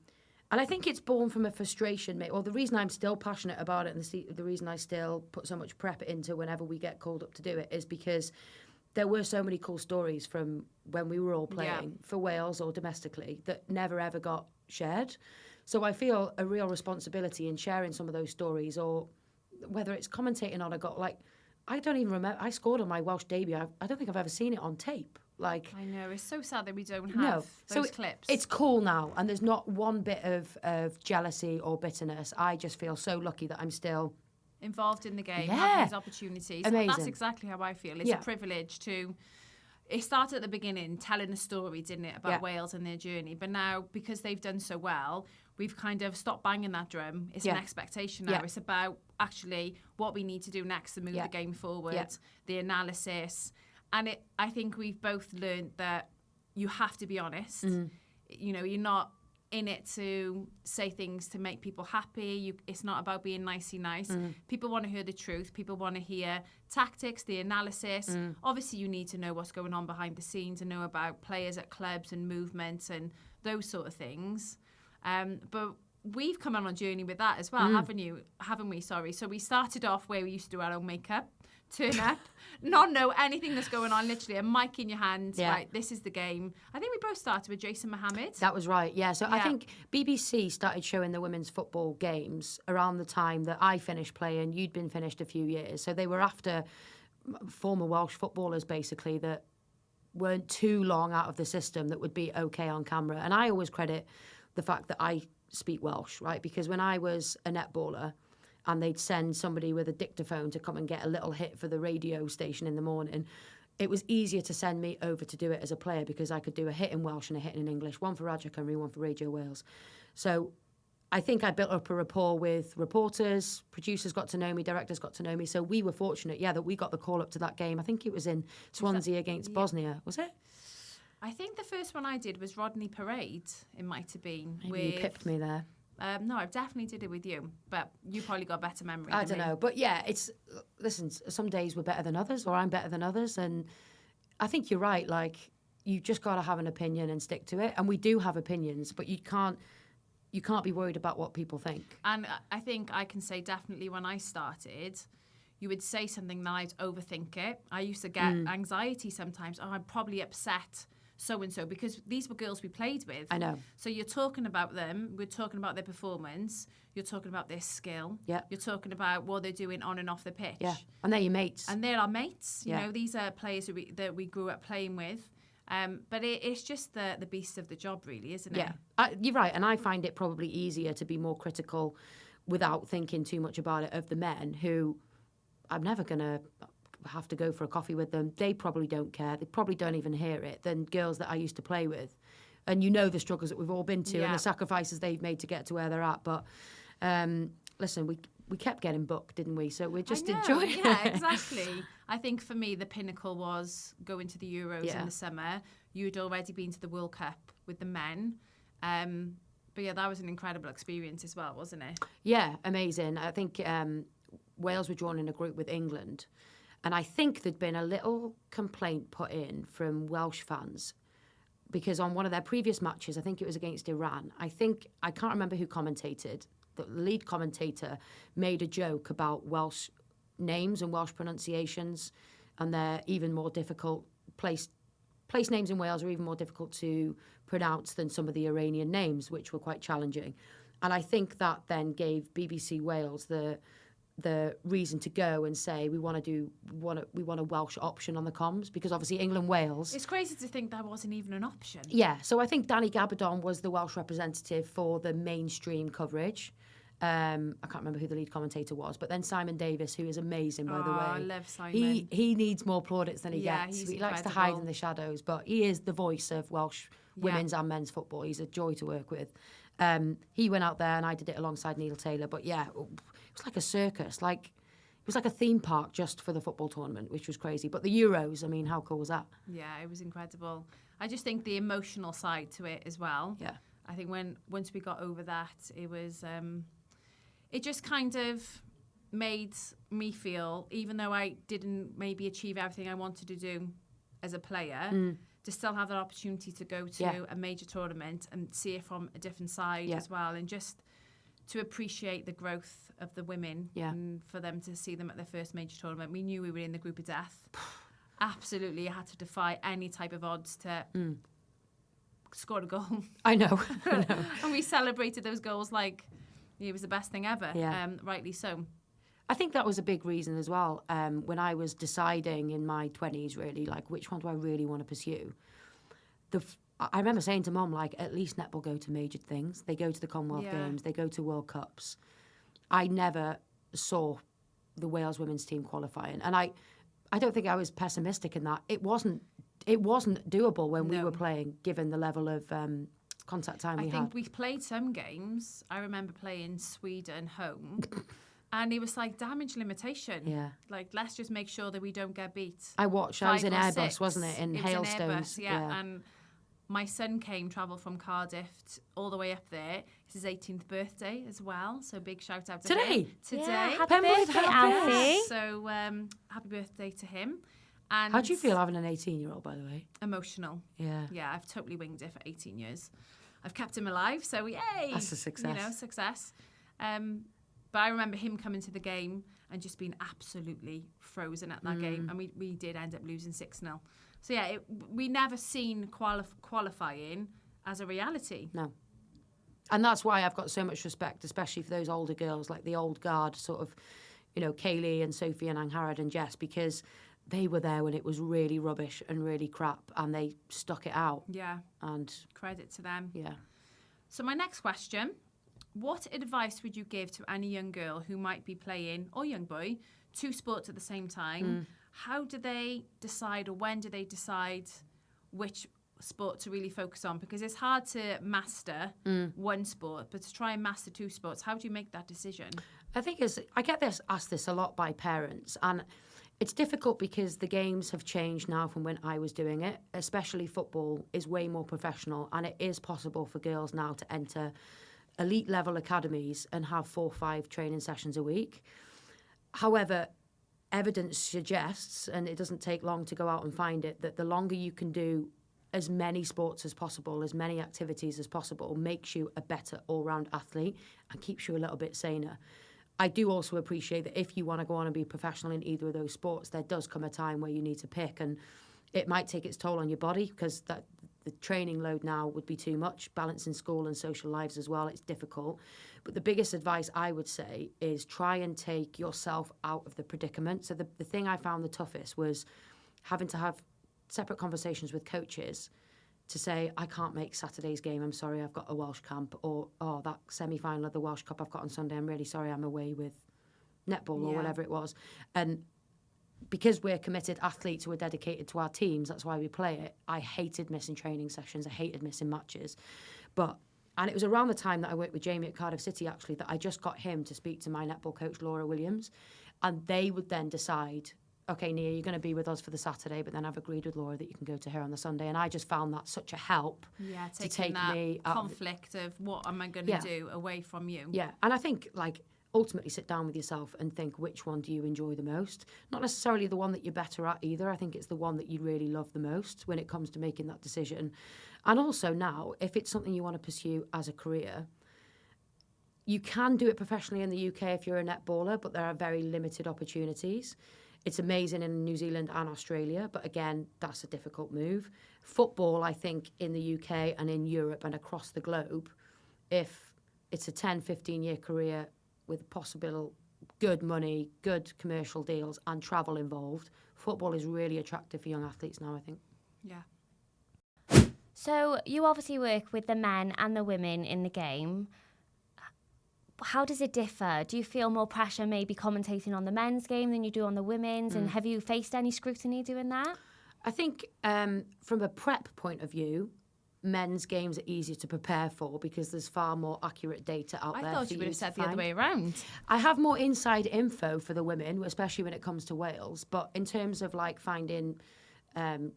I think it's born from a frustration. Well, the reason I'm still passionate about it and the reason I still put so much prep into whenever we get called up to do it is because there were so many cool stories from when we were all playing for Wales or domestically that never ever got shared. So I feel a real responsibility in sharing some of those stories, or whether it's commentating on I don't even remember. I scored on my Welsh debut. I don't think I've ever seen it on tape. I know, it's so sad that we don't have those clips. It's cool now, and there's not one bit of jealousy or bitterness. I just feel so lucky that I'm still involved in the game, having these opportunities. Amazing. That's exactly how I feel. It's a privilege to... It started at the beginning, telling a story, didn't it, about Wales and their journey. But now, because they've done so well, we've kind of stopped banging that drum. It's an expectation now. It's about actually what we need to do next to move the game forward, the analysis. And I think we've both learned that you have to be honest. You know, you're not in it to say things to make people happy. It's not about being nicey nice. People want to hear the truth. People want to hear tactics, the analysis. Obviously, you need to know what's going on behind the scenes and know about players at clubs and movements and those sort of things. But we've come on a journey with that as well, haven't we? Sorry. So we started off where we used to do our own makeup, turn up, not know anything that's going on, literally a mic in your hand, right, this is the game. I think we both started with Jason Mohammed. That was right, yeah. So I think BBC started showing the women's football games around the time that I finished playing. You'd been finished a few years. So they were after former Welsh footballers, basically, that weren't too long out of the system that would be okay on camera. And I always credit the fact that I speak Welsh, right? Because when I was a netballer, and they'd send somebody with a dictaphone to come and get a little hit for the radio station in the morning, it was easier to send me over to do it as a player because I could do a hit in Welsh and a hit in English, one for Radio Cymru, one for Radio Wales. So I think I built up a rapport with reporters, producers got to know me, directors got to know me. So we were fortunate, that we got the call up to that game. I think it was in Swansea against Bosnia, was it? I think the first one I did was Rodney Parade, it might have been. Maybe you pipped me there. No, I definitely did it with you, but you probably got better memory I don't know. But listen, some days we're better than others, or I'm better than others. And I think you're right. Like, you just got to have an opinion and stick to it. And we do have opinions, but you can't be worried about what people think. And I think I can say definitely when I started, you would say something and I'd overthink it. I used to get anxiety sometimes. Oh, I'm probably upset so-and-so, because these were girls we played with. I know. So you're talking about them, we're talking about their performance, you're talking about their skill, you're talking about what they're doing on and off the pitch. Yeah, and they're your mates. And they're our mates. You know, these are players that we grew up playing with. But it's just the beast of the job, really, isn't it? Yeah, you're right. And I find it probably easier to be more critical without thinking too much about it of the men who I'm never going to have to go for a coffee with them. They probably don't care. They probably don't even hear it. Than girls that I used to play with. And you know the struggles that we've all been to and the sacrifices they've made to get to where they're at. But listen, we kept getting booked, didn't we? So we're just enjoying it. Yeah, exactly. I think for me, the pinnacle was going to the Euros in the summer. You'd already been to the World Cup with the men. But yeah, that was an incredible experience as well, wasn't it? Yeah, amazing. I think Wales were drawn in a group with England. And I think there'd been a little complaint put in from Welsh fans because on one of their previous matches, I think it was against Iran, I can't remember who commentated, the lead commentator made a joke about Welsh names and Welsh pronunciations, and they're even more difficult, place names in Wales are even more difficult to pronounce than some of the Iranian names, which were quite challenging. And I think that then gave BBC Wales the reason to go and say we want a Welsh option on the comms, because obviously England Wales. It's crazy to think that wasn't even an option. Yeah, so I think Danny Gabardon was the Welsh representative for the mainstream coverage. I can't remember who the lead commentator was, but then Simon Davis, who is amazing, by the way. I love Simon. He needs more plaudits than he gets. He's He likes to incredible. hide in the shadows, but he is the voice of Welsh women's and men's football. He's a joy to work with. He went out there and I did it alongside Neil Taylor, but yeah, it was like a circus. Like, it was like a theme park just for the football tournament, which was crazy. But the Euros, I mean, how cool was that? Yeah, it was incredible. I just think the emotional side to it as well. Yeah. I think once we got over that, it was it just kind of made me feel, even though I didn't maybe achieve everything I wanted to do as a player, to still have that opportunity to go to a major tournament and see it from a different side as well, and just to appreciate the growth of the women and for them to see them at their first major tournament. We knew we were in the group of death. Absolutely, you had to defy any type of odds to score a goal. I know. And we celebrated those goals like it was the best thing ever. Yeah. Rightly so. I think that was a big reason as well. When I was deciding in my 20s, really, like, which one do I really want to pursue? I remember saying to Mum, like, at least netball go to major things. They go to the Commonwealth Games. They go to World Cups. I never saw the Wales women's team qualifying. And I don't think I was pessimistic in that. It wasn't doable when we were playing, given the level of contact time we had. I think we played some games. I remember playing Sweden home. And it was like damage limitation. Yeah. Like, let's just make sure that we don't get beat. I watched. I was in 5 or Airbus, 6. wasn't it? In hailstones. Yeah. And my son travelled from Cardiff all the way up there. It's his 18th birthday as well. So big shout out to him. Today. Yeah, happy Pembroke, birthday, happy Alfie. So happy birthday to him. And How do you feel having an 18-year-old, by the way? Emotional. Yeah. Yeah, I've totally winged it for 18 years. I've kept him alive, so yay! That's a success. You know, success. But I remember him coming to the game and just being absolutely frozen at that game. And we did end up losing 6-0. So yeah, we never seen qualifying as a reality. No. And that's why I've got so much respect, especially for those older girls, like the old guard, sort of, you know, Kaylee and Sophie and Angharad and Jess, because they were there when it was really rubbish and really crap, and they stuck it out. Yeah. And credit to them. Yeah. So my next question, what advice would you give to any young girl who might be playing, or young boy, 2 sports at the same time? How do they decide, or when do they decide which sport to really focus on? Because it's hard to master one sport, but to try and master 2 sports, how do you make that decision? I think I get asked this a lot by parents, and it's difficult because the games have changed now from when I was doing it. Especially football is way more professional, and it is possible for girls now to enter elite level academies and have 4 or 5 training sessions a week. However, evidence suggests, and it doesn't take long to go out and find it, that the longer you can do as many sports as possible, as many activities as possible, makes you a better all-round athlete and keeps you a little bit saner. I do also appreciate that if you want to go on and be professional in either of those sports, there does come a time where you need to pick, and it might take its toll on your body because the training load now would be too much, balancing school and social lives as well. It's difficult. But the biggest advice I would say is try and take yourself out of the predicament. So the thing I found the toughest was having to have separate conversations with coaches to say, I can't make Saturday's game, I'm sorry, I've got a Welsh camp, or, oh, that semi-final of the Welsh Cup I've got on Sunday, I'm really sorry, I'm away with netball or whatever it was. And because we're committed athletes who are dedicated to our teams, that's why we play it. I hated missing training sessions, I hated missing matches. And it was around the time that I worked with Jamie at Cardiff City, actually, that I just got him to speak to my netball coach, Laura Williams, and they would then decide, okay, Nia, you're going to be with us for the Saturday, but then I've agreed with Laura that you can go to her on the Sunday. And I just found that such a help to take that me out conflict of what am I going to do away from you. Yeah, and I think, like, ultimately sit down with yourself and think, which one do you enjoy the most? Not necessarily the one that you're better at either. I think it's the one that you really love the most when it comes to making that decision. And also now, if it's something you want to pursue as a career, you can do it professionally in the UK if you're a netballer, but there are very limited opportunities. It's amazing in New Zealand and Australia, but again, that's a difficult move. Football, I think, in the UK and in Europe and across the globe, if it's a 10, 15-year career with possible good money, good commercial deals, and travel involved. Football is really attractive for young athletes now, I think. Yeah. So you obviously work with the men and the women in the game. How does it differ? Do you feel more pressure maybe commentating on the men's game than you do on the women's? And have you faced any scrutiny doing that? I think from a prep point of view, men's games are easier to prepare for because there's far more accurate data out there. I thought you would have said the other way around. I have more inside info for the women, especially when it comes to Wales. But in terms of like finding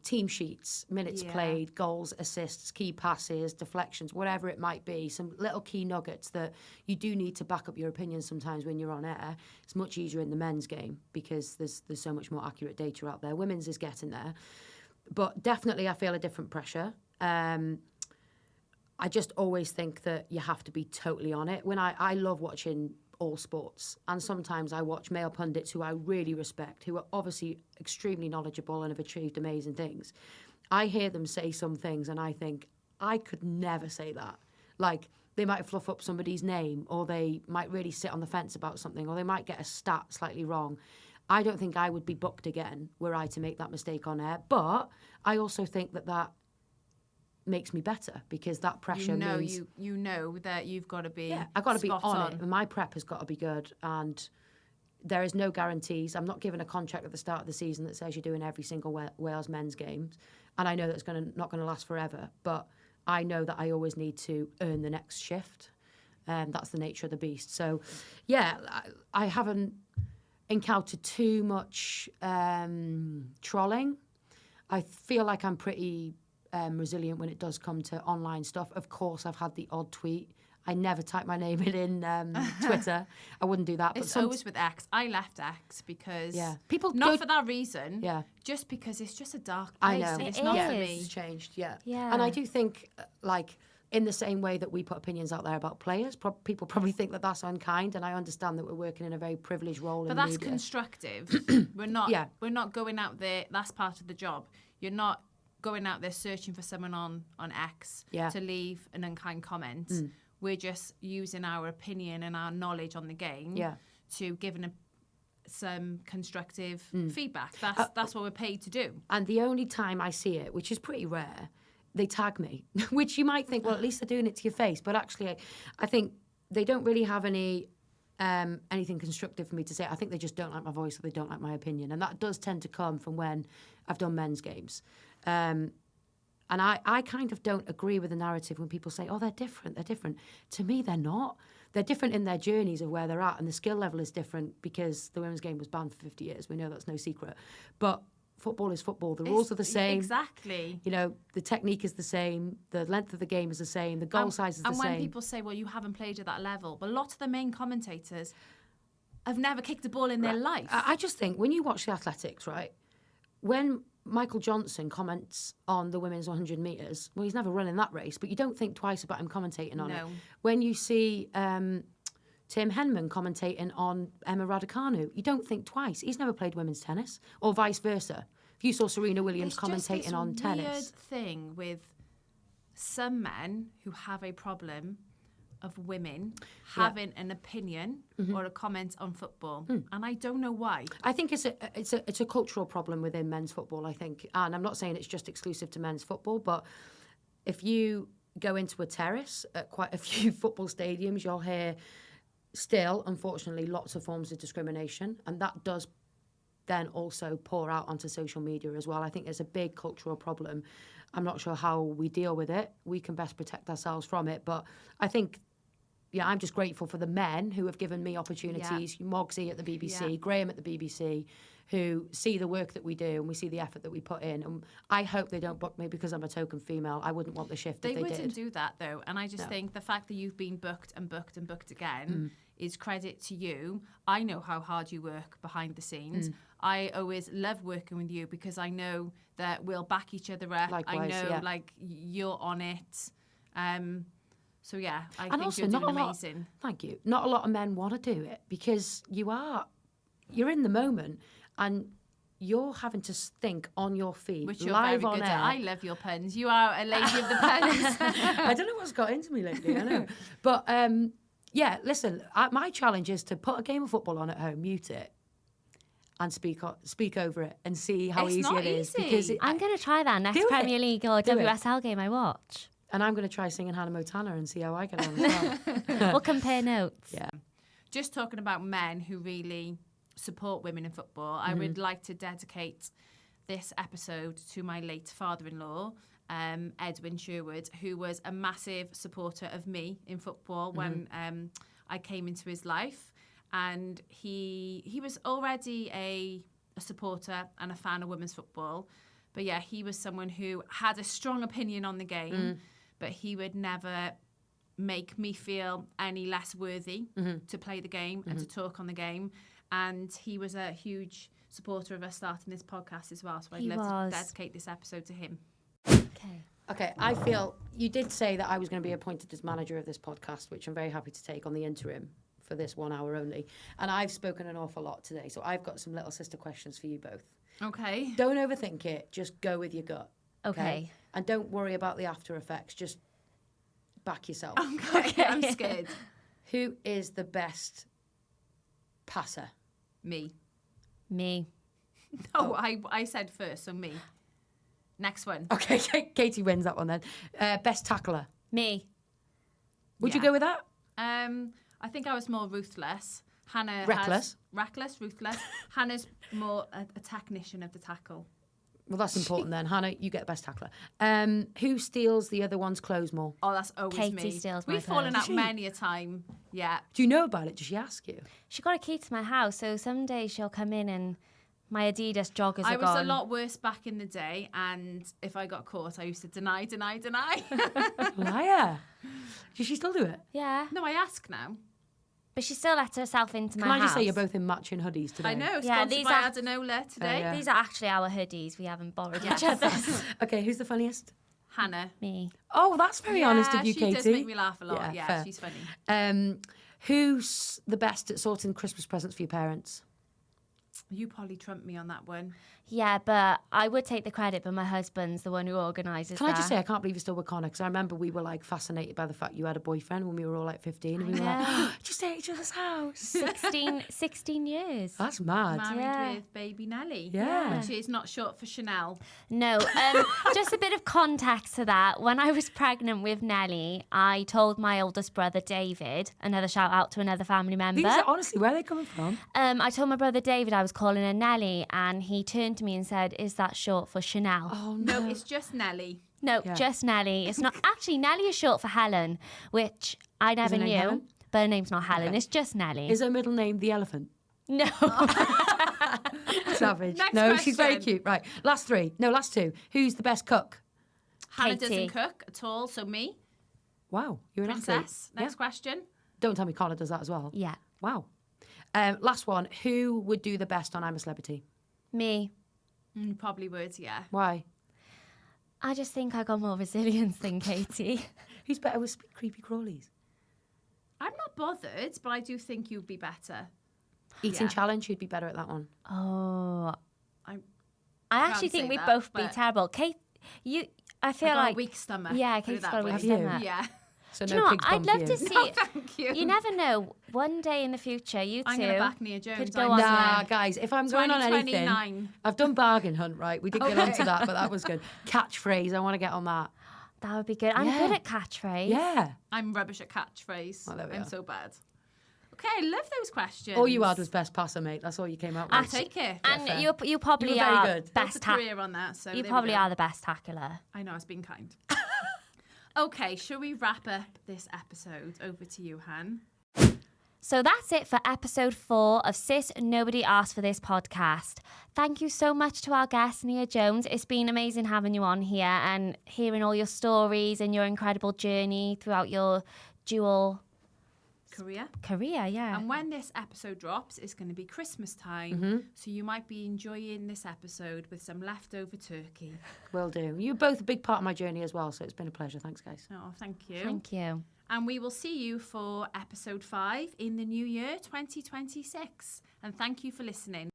team sheets, minutes played, goals, assists, key passes, deflections, whatever it might be, some little key nuggets that you do need to back up your opinion sometimes when you're on air. It's much easier in the men's game because there's so much more accurate data out there. Women's is getting there. But definitely I feel a different pressure. I just always think that you have to be totally on it. When I love watching all sports, and sometimes I watch male pundits who I really respect, who are obviously extremely knowledgeable and have achieved amazing things. I hear them say some things and I think, I could never say that. Like, they might fluff up somebody's name, or they might really sit on the fence about something, or they might get a stat slightly wrong. I don't think I would be booked again were I to make that mistake on air. But I also think that makes me better because that pressure means... You know that you've got to be I've got to be spot on it. My prep has got to be good, and there is no guarantees. I'm not given a contract at the start of the season that says you're doing every single Wales men's games, and I know that's not going to last forever, but I know that I always need to earn the next shift. That's the nature of the beast. So, yeah, I haven't encountered too much trolling. I feel like I'm pretty resilient when it does come to online stuff. Of course, I've had the odd tweet. I never type my name in Twitter. I wouldn't do that. It's always with X. I left X because people not for that reason. Yeah, just because it's just a dark I place. know. And it's not for me. It's changed. Yeah. Yeah. And I do think like in the same way that we put opinions out there about players, people probably think that that's unkind, and I understand that we're working in a very privileged role. But in that's media. Constructive. We're not going out there. That's part of the job. You're not going out there searching for someone on X to leave an unkind comment. We're just using our opinion and our knowledge on the game to give some constructive feedback. That's what we're paid to do. And the only time I see it, which is pretty rare, they tag me, which you might think, well, at least they're doing it to your face. But actually, I think they don't really have anything constructive for me to say. I think they just don't like my voice, or they don't like my opinion. And that does tend to come from when I've done men's games. And I kind of don't agree with the narrative when people say, oh, they're different. To me, they're not. They're different in their journeys of where they're at, and the skill level is different because the women's game was banned for 50 years. We know that's no secret. But football is football. The rules are the same. Exactly. You know, the technique is the same. The length of the game is the same. The goal size is the same. And when people say, well, you haven't played at that level, but a lot of the main commentators have never kicked a ball in their life. I just think when you watch the athletics, right, when Michael Johnson comments on the women's 100 metres, well, he's never running that race, but you don't think twice about him commentating on it. When you see Tim Henman commentating on Emma Raducanu, you don't think twice. He's never played women's tennis, or vice versa. If you saw Serena Williams commentating on tennis. It's just this weird thing with some men who have a problem of women having an opinion or a comment on football, and I don't know why. I think it's a cultural problem within men's football, I think, and I'm not saying it's just exclusive to men's football, but if you go into a terrace at quite a few football stadiums, you'll hear still, unfortunately, lots of forms of discrimination, and that does then also pour out onto social media as well. I think it's a big cultural problem. I'm not sure how we deal with it. We can best protect ourselves from it, but I think I'm just grateful for the men who have given me opportunities, Mogsy at the BBC, Graham at the BBC, who see the work that we do and we see the effort that we put in. And I hope they don't book me because I'm a token female. I wouldn't want the shift if they did. They wouldn't do that, though. And I just think the fact that you've been booked and booked and booked again is credit to you. I know how hard you work behind the scenes. I always love working with you because I know that we'll back each other up. Likewise, I know, like, you're on it. So, yeah, I think also, you're doing amazing. Thank you. Not a lot of men want to do it because you're in the moment and you're having to think on your feet, which you're live very on good air. at. I love your puns. You are a lady of the puns. I don't know what's got into me lately, I know. But Yeah, listen, my challenge is to put a game of football on at home, mute it, and speak over it and see how It's easy not it is. easy. Because I'm going to try that next Do it. Premier League or Do it. WSL game I watch. And I'm going to try singing Hannah Montana and see how I get on as well. We'll compare notes. Yeah. Just talking about men who really support women in football, I would like to dedicate this episode to my late father-in-law, Edwin Sherwood, who was a massive supporter of me in football when I came into his life. And he was already a supporter and a fan of women's football. But yeah, he was someone who had a strong opinion on the game, but he would never make me feel any less worthy to play the game and to talk on the game. And he was a huge supporter of us starting this podcast as well. So I'd love to dedicate this episode to him. Okay, I feel you did say that I was going to be appointed as manager of this podcast, which I'm very happy to take on the interim for this 1 hour only. And I've spoken an awful lot today, so I've got some little sister questions for you both. Okay. Don't overthink it, just go with your gut. Okay. And don't worry about the after effects, just back yourself. Okay. I'm scared. Who is the best passer? Me. Me. No, I said first, so me. Next one. Okay, Katie wins that one then. Best tackler? Me. Would you go with that? I think I was more ruthless. Hannah Reckless? Ruthless. Hannah's more a technician of the tackle. Well, that's important then. Hannah, you get best tackler. Who steals the other one's clothes more? Oh, that's always Katie me. steals my We've fallen clothes. out many a time. Yeah. Do you know about it? Does she ask you? She got a key to my house, so someday she'll come in and my Adidas joggers I are was gone. a lot worse back in the day, and if I got caught, I used to deny. Liar. Does she still do it? Yeah. No, I ask now. But she still let herself into my Can I house. just say you're both in matching hoodies today? I know. Yeah, Sponsored these by are- Adenola today. yeah. These are actually our hoodies. We haven't borrowed each other's. Okay, who's the funniest? Hannah. Me. Oh, that's very honest of you, she Katie. does make me laugh a lot. Yeah, fair. she's funny. Who's the best at sorting Christmas presents for your parents? You probably trumped me on that one. Yeah, but I would take the credit, but my husband's the one who organises Can that. I just say, I can't believe you're still with Connor, because I remember we were like fascinated by the fact you had a boyfriend when we were all like 15, and we were like, oh, just at each other's house. 16 years. That's mad. Married Yeah. with baby Nelly. Yeah. Which is not short for Chanel. No, just a bit of context to that. When I was pregnant with Nelly, I told my oldest brother David, another shout out to another family member. These are, honestly, where are they coming from? I told my brother David I was calling her Nelly, and he turned to me and said, "Is that short for Chanel?" Oh, No, it's just Nelly. No, Yeah. just Nelly. It's not actually Nelly is short for Helen, which I never her name knew. Helen? But her name's not Helen. Okay. It's just Nelly. Is her middle name the elephant? No. Savage. Next No, she's very question. cute. Right, last two. Who's the best cook? Hannah Katie. doesn't cook at all, so me. Wow, you're an athlete. Princess. Next Yeah. question. Don't tell me Connor does that as well. Yeah, Wow. Last one. Who would do the best on I'm a Celebrity? me. Probably would, yeah. Why? I just think I got more resilience than Katie. Who's better with creepy crawlies? I'm not bothered, but I do think you'd be better. Eating Yeah. challenge, who'd be better at that one? Oh, I I actually can't think say we'd that, both be but terrible. Kate, I feel I got like a weak stomach. Yeah, put it Kate's that got a way. weak Have you? stomach. Yeah. So Do no you know pig's what? I'd bum love for to you. see. No, thank you. You never know. One day in the future, you I'm two going to back Nia Jones. could go I'm on Nah, there. guys, if I'm going on anything, 2029. I've done bargain hunt, right? We didn't get Okay. onto that, but that was good. Catchphrase, I want to get on that. That would be good. I'm Yeah. good at catchphrase. Yeah. I'm rubbish at catchphrase. Oh, there we I'm are. so bad. Okay, I love those questions. All you had was best passer, mate. That's all you came out with. I'll take it. And fair. you probably You were very are good. Built a best. career on that, so You there we probably go. are the best tackler. I know, I was being kind. Okay, shall we wrap up this episode? Over to you, Han. So that's it for episode 4 of Sis Nobody Asked for This podcast. Thank you so much to our guest, Nia Jones. It's been amazing having you on here and hearing all your stories and your incredible journey throughout your dual career. Yeah. And when this episode drops, it's going to be Christmas time, so you might be enjoying this episode with some leftover turkey. Will do. You're both a big part of my journey as well, so it's been a pleasure. Thanks, guys. Oh, thank you. Thank you. And we will see you for episode 5 in the new year, 2026. And thank you for listening.